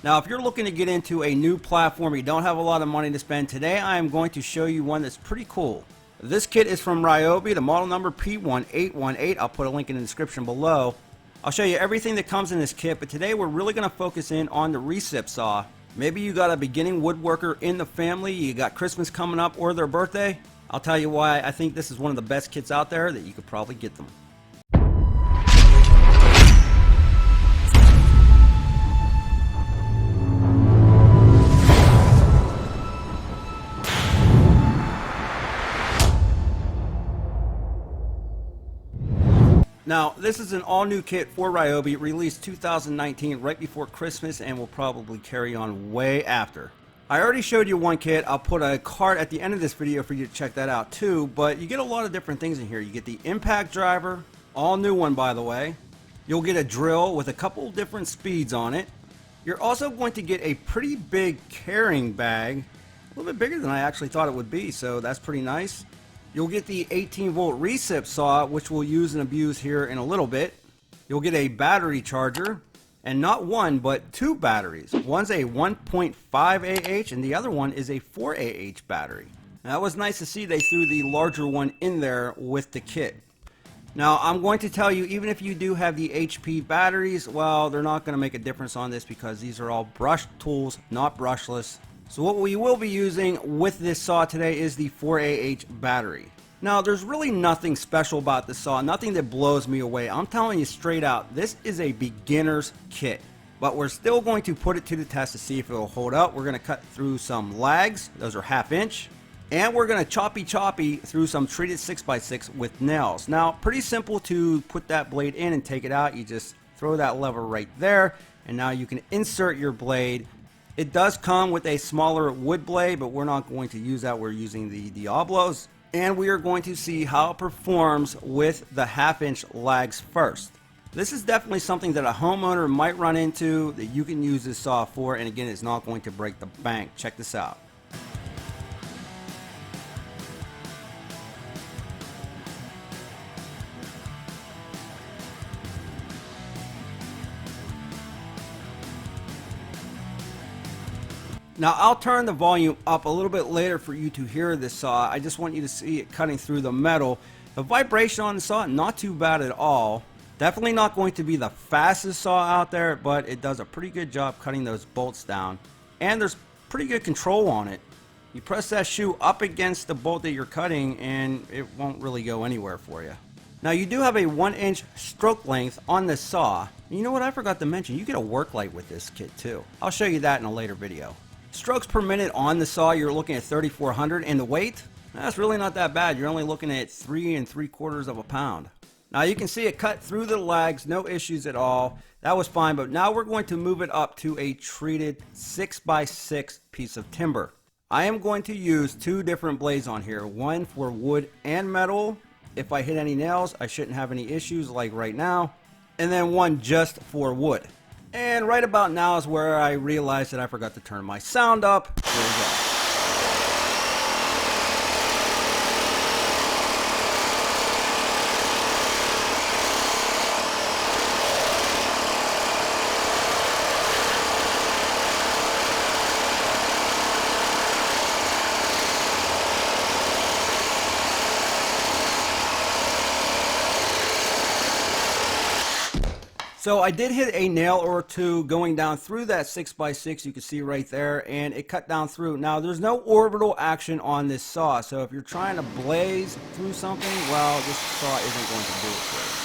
Now, if you're looking to get into a new platform, you don't have a lot of money to spend, today I am going to show you one that's pretty cool. This kit is from Ryobi, the model number P1818. I'll put a link in the description below. I'll show you everything that comes in this kit, but today we're really going to focus in on the recip saw. Maybe you got a beginning woodworker in the family, you got Christmas coming up or their birthday. I'll tell you why I think this is one of the best kits out there that you could probably get them. Now, this is an all-new kit for Ryobi, released 2019, right before Christmas, and will probably carry on way after. I already showed you one kit. I'll put a card at the end of this video for you to check that out too, but you get a lot of different things in here. You get the impact driver, all new one by the way. You'll get a drill with a couple different speeds on it. You're also going to get a pretty big carrying bag, a little bit bigger than I actually thought it would be, so that's pretty nice. You'll get the 18-volt recip saw, which we'll use and abuse here in a little bit. You'll get a battery charger, and not one, but two batteries. One's a 1.5 AH, and the other one is a 4 AH battery. Now, that was nice to see they threw the larger one in there with the kit. Now, I'm going to tell you, even if you do have the HP batteries, well, they're not going to make a difference on this because these are all brushed tools, not brushless. So what we will be using with this saw today is the 4 AH battery. Now, there's really nothing special about this saw, nothing that blows me away. I'm telling you straight out, this is a beginner's kit. But we're still going to put it to the test to see if it will hold up. We're going to cut through some lags, those are 1/2 inch. And we're going to choppy through some treated 6x6 with nails. Now, pretty simple to put that blade in and take it out. You just throw that lever right there, and now you can insert your blade. It does come with a smaller wood blade, but we're not going to use that. We're using the Diablos. And we are going to see how it performs with the 1/2 inch lags first. This is definitely something that a homeowner might run into that you can use this saw for, and again, it's not going to break the bank. Check this out. Now, I'll turn the volume up a little bit later for you to hear this saw. I just want you to see it cutting through the metal. The vibration on the saw, not too bad at all. Definitely not going to be the fastest saw out there, but it does a pretty good job cutting those bolts down. And there's pretty good control on it. You press that shoe up against the bolt that you're cutting and it won't really go anywhere for you. Now, you do have a 1 inch stroke length on this saw. You know what, I forgot to mention, you get a work light with this kit too. I'll show you that in a later video. Strokes per minute on the saw, you're looking at 3,400, and the weight, that's really not that bad. You're only looking at 3 3/4 pounds. Now you can see it cut through the lags, no issues at all. That was fine, but now we're going to move it up to a treated 6x6 piece of timber. I am going to use two different blades on here, one for wood and metal. If I hit any nails, I shouldn't have any issues like right now. And then one just for wood. And right about now is where I realized that I forgot to turn my sound up. Here we go. So I did hit a nail or two going down through that 6x6, you can see right there, and it cut down through. Now there's no orbital action on this saw, so if you're trying to blaze through something, well, this saw isn't going to do it for you.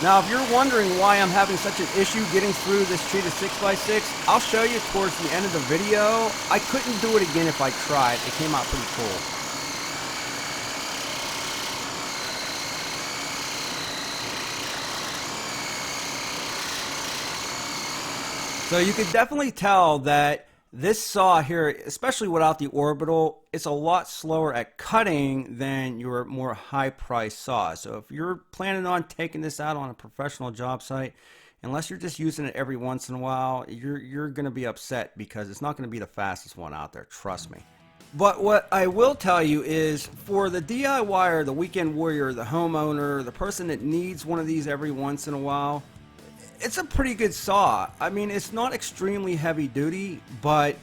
Now, if you're wondering why I'm having such an issue getting through this treated 6x6, I'll show you towards the end of the video. I couldn't do it again if I tried. It came out pretty cool. So you can definitely tell that this saw here, especially without the orbital, it's a lot slower at cutting than your more high-priced saw. So if you're planning on taking this out on a professional job site, unless you're just using it every once in a while, you're going to be upset because it's not going to be the fastest one out there, trust me. But what I will tell you is for the DIYer, the weekend warrior, the homeowner, the person that needs one of these every once in a while, it's a pretty good saw. I mean, it's not extremely heavy duty, but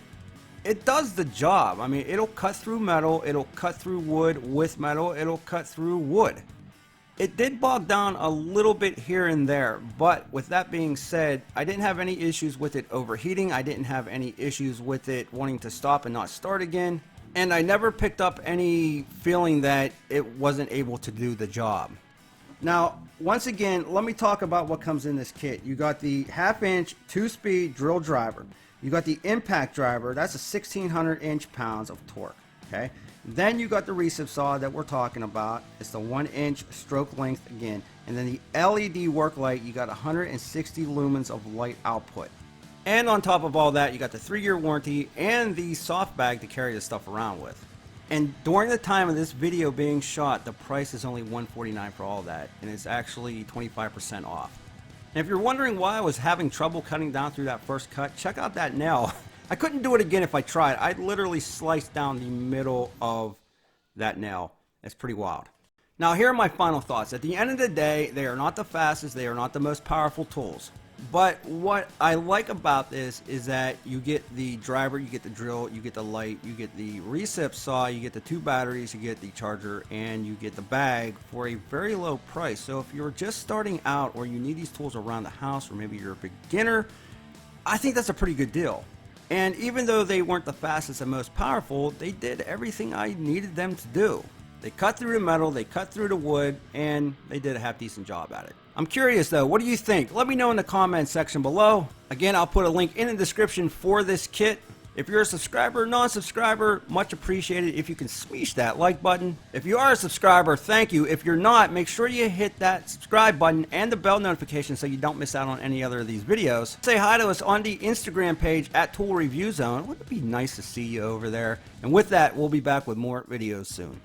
it does the job. I mean, it'll cut through metal, it'll cut through wood with metal, it'll cut through wood. It did bog down a little bit here and there, but with that being said, I didn't have any issues with it overheating. I didn't have any issues with it wanting to stop and not start again. And I never picked up any feeling that it wasn't able to do the job. Now, once again, let me talk about what comes in this kit. You got the 1/2 inch 2-speed drill driver. You got the impact driver. That's a 1600 inch-pounds of torque. Okay. Then you got the recip saw that we're talking about. It's the 1-inch stroke length again. And then the LED work light, you got 160 lumens of light output. And on top of all that, you got the 3-year warranty and the soft bag to carry this stuff around with. And during the time of this video being shot, the price is only $149 for all that, and it's actually 25% off. And if you're wondering why I was having trouble cutting down through that first cut, check out that nail. I couldn't do it again if I tried. I literally sliced down the middle of that nail. It's pretty wild. Now here are my final thoughts. At the end of the day, they are not the fastest, they are not the most powerful tools. But what I like about this is that you get the driver, you get the drill, you get the light, you get the recip saw, you get the 2 batteries, you get the charger, and you get the bag for a very low price. So if you're just starting out or you need these tools around the house, or maybe you're a beginner, I think that's a pretty good deal. And even though they weren't the fastest and most powerful, they did everything I needed them to do. They cut through the metal, they cut through the wood, and they did a half-decent job at it. I'm curious though, what do you think? Let me know in the comment section below. Again, I'll put a link in the description for this kit. If you're a subscriber, non-subscriber, much appreciated if you can smash that like button. If you are a subscriber, thank you. If you're not, make sure you hit that subscribe button and the bell notification so you don't miss out on any other of these videos. Say hi to us on the Instagram page at Tool Review Zone. Wouldn't it be nice to see you over there? And with that, we'll be back with more videos soon.